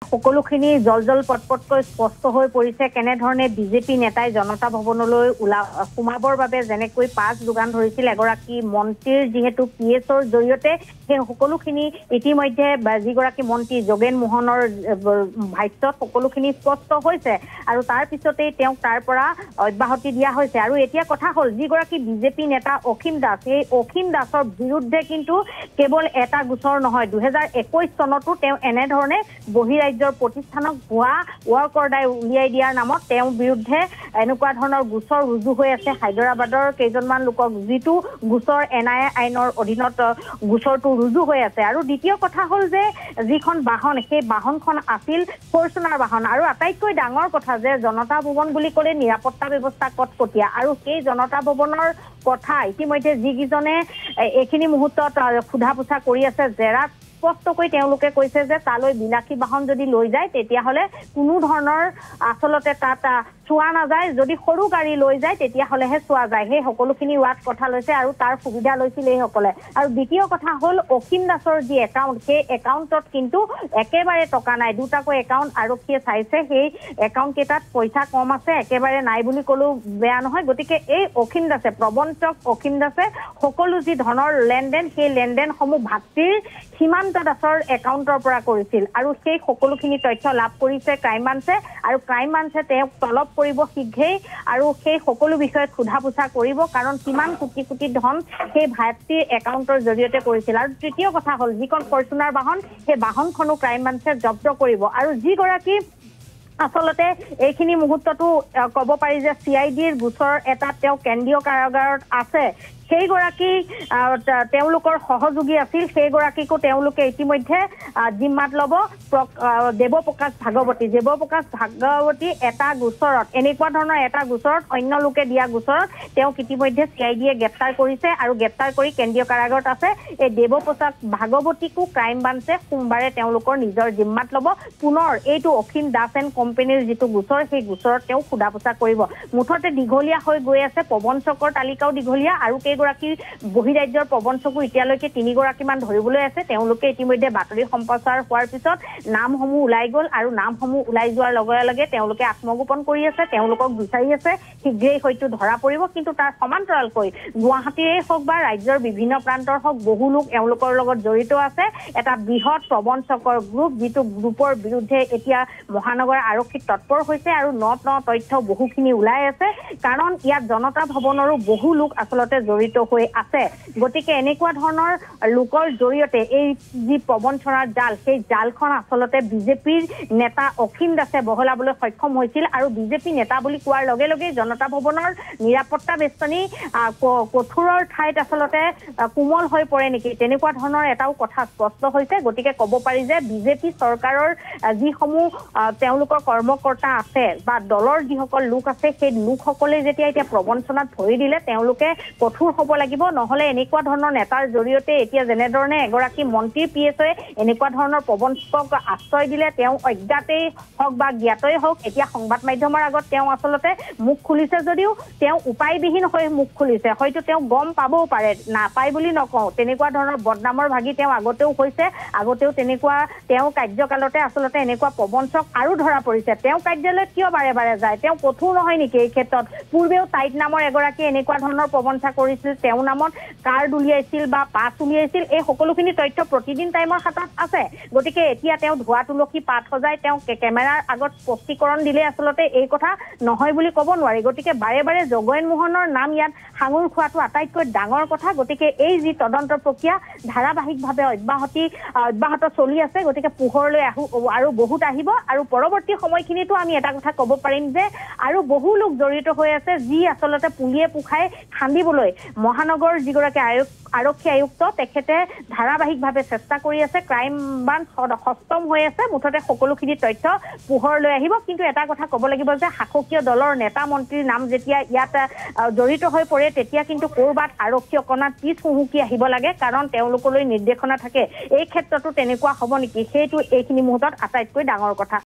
সকলোখিনি জল পটপটকৈ স্পষ্ট হৈ পৰিছে কেনেধৰণে বিজেপি নেতাই জনতা ভৱনলৈ সোমাবৰ বাবে যেনেকৈ পাছ যোগান ধৰিছিল এগৰাকী মন্ত্ৰীৰ যিহেতু পিএছৰ জৰিয়তে সেই সকলোখিনি ইতিমধ্যে যিগৰাকী মন্ত্ৰী যোগেন মোহনৰ ভাষ্যত সকলোখিনি স্পষ্ট হৈছে আৰু তাৰ পিছতেই তেওঁক তাৰ পৰা অব্যাহতি দিয়া হৈছে আৰু এতিয়া কথা হ'ল যিগৰাকী বিজেপি নেতা অসীম দাস এই অসীম দাসৰ বিৰুদ্ধে কিন্তু কেৱল এটা গোচৰ নহয় 2021 চনতো তেওঁ এনেধৰণে বহিৰাজ্যৰ প্ৰতিষ্ঠানক ভুৱা ৱৰ্ক অৰ্ডাৰ উলিয়াই দিয়াৰ নামত তেওঁৰ বিৰুদ্ধে এনেকুৱা ধৰণৰ গোচৰ ৰুজু হৈ আছে হায়দৰাবাদৰ কেইজনমান লোকক যিটো গোচৰ এনআইএ আইনৰ অধীনত গোচৰটো ৰুজু হৈ আছে আৰু দ্বিতীয় কথা হ'ল যে যিখন বাহন সেই বাহনখন আছিল ফৰচুনাৰ বাহন আৰু আটাইতকৈ ডাঙৰ কথা যে জনতা ভৱন বুলি ক'লে নিৰাপত্তা ব্যৱস্থা কটকটীয়া আৰু সেই জনতা ভৱনৰ কথা ইতিমধ্যে যিকেইজনে এইখিনি মুহূৰ্তত সোধা পোছা কৰি আছে জেৰাত স্পষ্টকৈ তেওঁলোকে কৈছে যে তালৈ বিলাসী বাহন যদি লৈ যায় তেতিয়াহ'লে কোনো ধৰণৰ আচলতে তাত চোৱা নাযায় যদি সৰু গাড়ী লৈ যায় তেতিয়াহ'লেহে চোৱা যায় সেই সকলোখিনি ৱাট কথা লৈছে আৰু তাৰ সুবিধা লৈছিল এইসকলে আৰু দ্বিতীয় কথা হ'ল অসীম দাসৰ যি একাউণ্ট সেই একাউণ্টত কিন্তু একেবাৰে টকা নাই দুটাকৈ একাউণ্ট আৰক্ষীয়ে চাইছে সেই একাউণ্ট কেইটাত পইচা কম আছে একেবাৰে নাই বুলি ক'লেও বেয়া নহয় গতিকে এই অসীম দাসে প্ৰবঞ্চক অসীম দাসে সকলো যি ধনৰ লেনদেন সেই লেনদেনসমূহ ভাতৃৰ সীমান্ত দাসৰ একাউণ্টৰ পৰা কৰিছিল আৰু সেই সকলোখিনি তথ্য লাভ কৰিছে ক্ৰাইম ব্ৰাঞ্চে আৰু ক্ৰাইম ব্ৰাঞ্চে তেওঁক তলব কৰিব শীঘ্ৰেই আৰু সেই সকলো বিষয়ত সোধা পোছা কৰিব কাৰণ কিমান কোটি কোটি ধন সেই ভাতৃৰ একাউণ্টৰ জৰিয়তে কৰিছিল আৰু তৃতীয় কথা হ'ল যিখন ফৰচুনাৰ বাহন সেই বাহনখনো ক্ৰাইম ব্ৰাঞ্চে জব্দ কৰিব আৰু যিগৰাকী আচলতে এইখিনি মুহূৰ্ততো ক'ব পাৰি যে CIDৰ গোচৰ এটা তেওঁ কেন্দ্ৰীয় কাৰাগাৰত আছে সেইগৰাকী তেওঁলোকৰ সহযোগী আছিল সেইগৰাকীকো তেওঁলোকে ইতিমধ্যে জিম্মাত ল'ব দেৱপ্ৰকাশ ভাগৱতী এটা গোচৰত এনেকুৱা ধৰণৰ এটা গোচৰত অন্য লোকে দিয়া গোচৰত তেওঁক ইতিমধ্যে CIDয়ে গ্ৰেপ্তাৰ কৰিছে আৰু গ্ৰেপ্তাৰ কৰি কেন্দ্ৰীয় কাৰাগাৰত আছে এই দেৱপ্ৰকাশ ভাগৱতীকো ক্ৰাইম ব্ৰাঞ্চে সোমবাৰে তেওঁলোকৰ নিজৰ জিম্মাত ল'ব পুনৰ এইটো অসীম দাস এণ্ড কোম্পানীৰ যিটো গোচৰ সেই গোচৰত তেওঁ সোধা পোছা কৰিব মুঠতে দীঘলীয়া হৈ গৈ আছে প্ৰবঞ্চকৰ তালিকাও দীঘলীয়া আৰু গৰাকী বহিৰাজ্যৰ প্ৰবঞ্চকো এতিয়ালৈকে 3 গৰাকীমান ধৰিবলৈ আছে তেওঁলোকে ইতিমধ্যে বাতৰি সম্প্ৰচাৰ হোৱাৰ পিছত নামসমূহ ওলাই গ'ল আৰু নামসমূহ ওলাই যোৱাৰ লগে লগে তেওঁলোকে আত্মগোপন কৰি আছে তেওঁলোকক বিচাৰি আছে শীঘ্ৰেই হয়তো ধৰা পৰিব কিন্তু তাৰ সমান্তৰালকৈ গুৱাহাটীৰে হওক বা ৰাজ্যৰ বিভিন্ন প্ৰান্তৰ হওক বহু লোক এওঁলোকৰ লগত জড়িত আছে এটা বৃহৎ প্ৰবঞ্চকৰ গ্ৰুপ যিটো গ্ৰুপৰ বিৰুদ্ধে এতিয়া মহানগৰ আৰক্ষী তৎপৰ হৈছে আৰু ন তথ্য বহুখিনি ওলাই আছে কাৰণ ইয়াত জনতা ভৱনৰো বহু লোক আচলতে জড়িত হৈ আছে গতিকে এনেকুৱা ধৰণৰ লোকৰ জৰিয়তে এই যি প্ৰবঞ্চনাৰ জাল সেই জালখন আচলতে বিজেপিৰ নেতা অসীম দাসে বহলাবলৈ সক্ষম হৈছিল আৰু বিজেপি নেতা বুলি কোৱাৰ লগে লগে জনতা ভৱনৰ নিৰাপত্তা বেষ্টনী কঠোৰৰ ঠাইত আচলতে কোমল হৈ পৰে নেকি তেনেকুৱা ধৰণৰ এটাও কথা স্পষ্ট হৈছে গতিকে ক'ব পাৰি যে বিজেপি চৰকাৰৰ যিসমূহ তেওঁলোকৰ কৰ্মকৰ্তা আছে বা দলৰ যিসকল লোক আছে সেই লোকসকলে যেতিয়া এতিয়া প্ৰবঞ্চনাত ভৰি দিলে তেওঁলোকে কঠোৰ হ'ব লাগিব নহলে এনেকুৱা ধৰণৰ নেতাৰ জৰিয়তে এতিয়া যেনেধৰণে এগৰাকী মন্ত্ৰী পিএছয়ে এনেকুৱা ধৰণৰ প্ৰবঞ্চকক আশ্ৰয় দিলে তেওঁ অজ্ঞাতেই হওক বা জ্ঞাতই হওক এতিয়া সংবাদ মাধ্যমৰ আগত তেওঁ আচলতে মুখ খুলিছে যদিও তেওঁ উপায়বিহীন হৈ মুখ খুলিছে হয়তো তেওঁ গম পাবও পাৰে নাপায় বুলি নকওঁ তেনেকুৱা ধৰণৰ বদনামৰ ভাগি তেওঁ আগতেও তেনেকুৱা তেওঁ কাৰ্যকালতে আচলতে এনেকুৱা প্ৰবঞ্চক আৰু ধৰা পৰিছে তেওঁ কাৰ্যালয়ত কিয় বাৰে বাৰে যায় তেওঁ কঠোৰ নহয় নেকি এই ক্ষেত্ৰত পূৰ্বেও তাইত নামৰ এগৰাকী এনেকুৱা ধৰণৰ প্ৰবঞ্চনা কৰিছিল তেওঁ নামত কাৰ্ড উলিয়াইছিল বা পাছ উলিয়াইছিল এই সকলোখিনি তথ্য প্ৰতিদিন টাইমৰ হাতত আছে গতিকে এতিয়া তেওঁ ধোৱা তুলসী পাত সজাই তেওঁ কেমেৰাৰ আগত স্পষ্টীকৰণ দিলে আচলতে এই কথা নহয় বুলি ক'ব নোৱাৰি গতিকে বাৰে বাৰে যোগেন মোহনৰ নাম ইয়াত সাঙুৰ খোৱাটো আটাইতকৈ ডাঙৰ কথা গতিকে এই যি তদন্ত প্ৰক্ৰিয়া ধাৰাবাহিকভাৱে অব্যাহত চলি আছে গতিকে পোহৰলৈ আৰু বহুত আহিব আৰু পৰৱৰ্তী সময়খিনিতো আমি এটা কথা ক'ব পাৰিম যে আৰু বহু লোক জড়িত হৈ আছে যি আচলতে পুলিয়ে পোখাই খান্দিবলৈ মহানগৰ যিগৰাকী আৰক্ষী আয়ুক্ত তেখেতে ধাৰাবাহিকভাৱে চেষ্টা কৰি আছে ক্ৰাইম ব্ৰাঞ্চ সষ্টম হৈ আছে মুঠতে সকলোখিনি তথ্য পোহৰলৈ আহিব কিন্তু এটা কথা ক'ব লাগিব যে শাসকীয় দলৰ নেতা মন্ত্ৰীৰ নাম যেতিয়া ইয়াত জড়িত হৈ পৰে তেতিয়া কিন্তু ক'ৰবাত আৰক্ষী অকণমান পিছ হুহুকি আহিব লাগে কাৰণ তেওঁলোকলৈ নিৰ্দেশনা থাকে এই ক্ষেত্ৰতো তেনেকুৱা হ'ব নেকি সেইটো এইখিনি মুহূৰ্তত আটাইতকৈ ডাঙৰ কথা